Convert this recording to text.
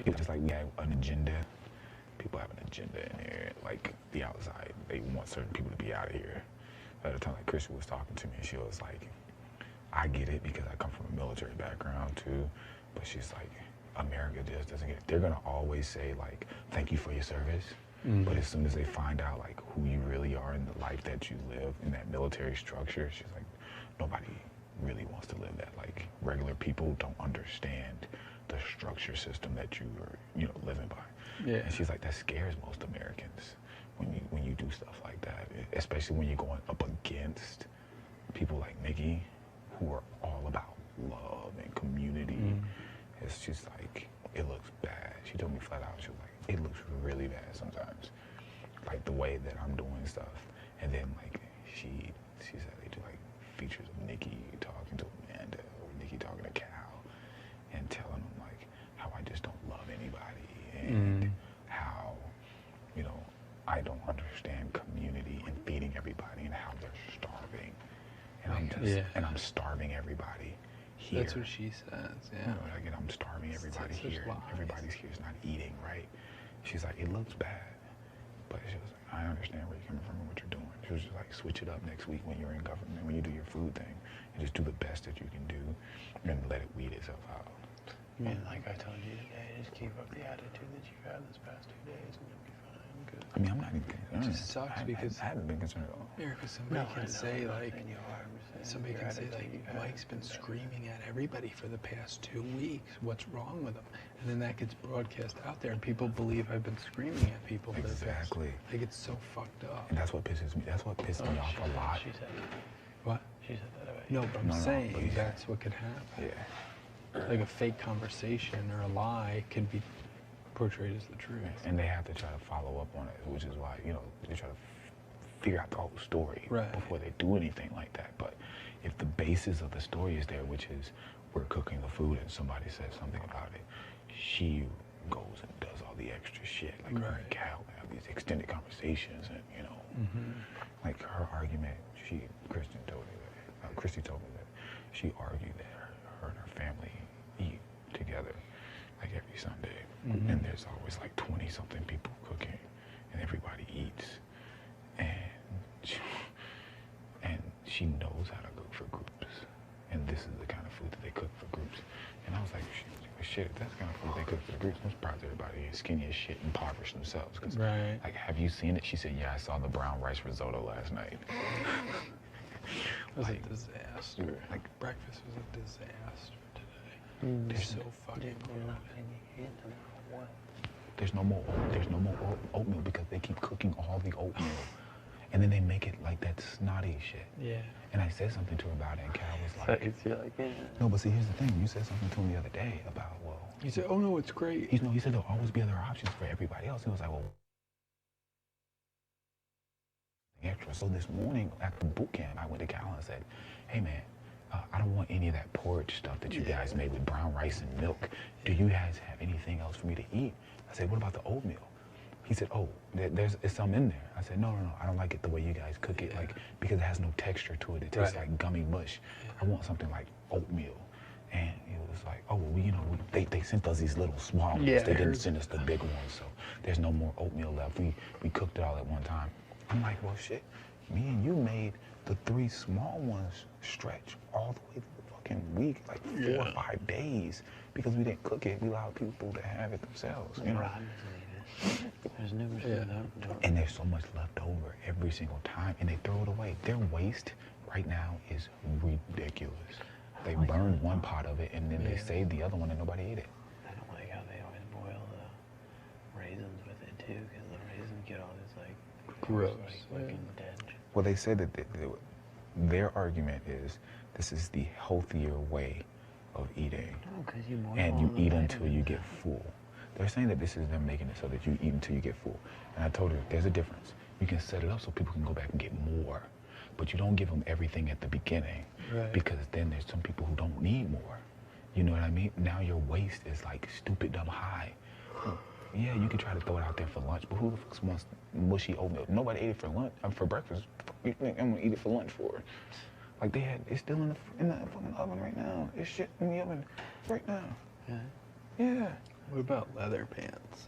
It was just like we have an agenda. People have an agenda in here, like the outside. They want certain people to be out of here. At the time, like Christy was talking to me, she was like, I get it because I come from a military background too, but she's like, America just doesn't get it. They're gonna always say like, thank you for your service, but as soon as they find out like who you really are in the life that you live in that military structure, she's like, nobody really wants to live that. Like regular people don't understand the structure system that you are, living by. Yeah. And she's like, that scares most Americans when you do stuff like that, especially when you're going up against people like Nikki, who are all about love and community. It's just like, it looks bad. She told me flat out, she was like, it looks really bad sometimes. Like the way that I'm doing stuff. And then like, she said they do like features of Nikki talking to Amanda or Nikki talking to Cal and telling them like how I just don't love anybody and how, I don't understand community and feeding everybody and how they're starving. And I'm starving everybody here. That's what she says, yeah. Like, I'm starving everybody here. Everybody's here is not eating, right? She's like, it looks bad. But she was like, I understand where you're coming from and what you're doing. She was just like, switch it up next week when you're in government, when you do your food thing, and just do the best that you can do and let it weed itself out. And like I told you today, just keep up the attitude that you've had this past 2 days and you'll be fine. Good. I mean, I'm not even concerned. It just sucks because I haven't been concerned at all. Erica, somebody can say like, Mike's been screaming at everybody for the past 2 weeks. What's wrong with him? And then that gets broadcast out there, and people believe I've been screaming at people. Exactly. Like, it's so fucked up. And that's what pisses me. That's what pissed me off a lot. She said that. What? She said that about you. No, but I'm saying that's what could happen. Yeah. Like a fake conversation or a lie can be portrayed as the truth. And they have to try to follow up on it, which is why, they try to figure out the whole story before they do anything like that. But if the basis of the story is there, which is we're cooking the food and somebody says something about it, she goes and does all the extra shit. Like her and Cal have these extended conversations and, like her argument, Christy told me that she argued that her and her family eat together like every Sunday. And there's always like 20-something people cooking and everybody eats. And she knows how to cook for groups. And this is the kind of food that they cook for groups. And I was like, shit, if that's the kind of food they cook for groups, I'm surprised everybody is skinny as shit, impoverished themselves. Cause like, have you seen it? She said, yeah, I saw the brown rice risotto last night. It was a disaster. Like, breakfast was a disaster today. They're so fucking good. There's no more oatmeal because they keep cooking all the oatmeal. And then they make it like that snotty shit. Yeah. And I said something to her about it, and Cal was like, So you're like, yeah. No, but see, here's the thing. You said something to him the other day about, well... He said, oh, no, it's great. He said there'll always be other options for everybody else. He was like, well... Extra. So this morning, after boot camp, I went to Cal and said, hey, man, I don't want any of that porridge stuff that you guys made with brown rice and milk. Do you guys have anything else for me to eat? I said, what about the oatmeal? He said, oh, there's some in there. I said, no, I don't like it the way you guys cook it, like, because it has no texture to it. It tastes like gummy mush. I want something like oatmeal. And he was like, oh, well, they sent us these little small ones. They didn't send us the big ones, so there's no more oatmeal left. We cooked it all at one time. I'm like, well, shit, me and you made the 3 small ones stretch all the way through the fucking week, like 4 or 5 days, because we didn't cook it. We allowed people to have it themselves, There's never and there's so much left over every single time, and they throw it away. Their waste right now is ridiculous. They burned one pot of it, and then they saved the other one, and nobody ate it. I don't like how they always boil the raisins with it, too, because the raisins get all this, like, gross, looking dead. Well, they said that their argument is this is the healthier way of eating, and you eat until you get full. They're saying that this is them making it so that you eat until you get full. And I told her, there's a difference. You can set it up so people can go back and get more, but you don't give them everything at the beginning, because then there's some people who don't need more. You know what I mean? Now your waste is like stupid dumb high. Yeah, you can try to throw it out there for lunch, but who the fuck wants mushy oatmeal? Nobody ate it for lunch, for breakfast. What the fuck you think I'm gonna eat it for lunch for? Like it's still in the fucking oven right now. It's shit in the oven right now. Yeah. What about leather pants?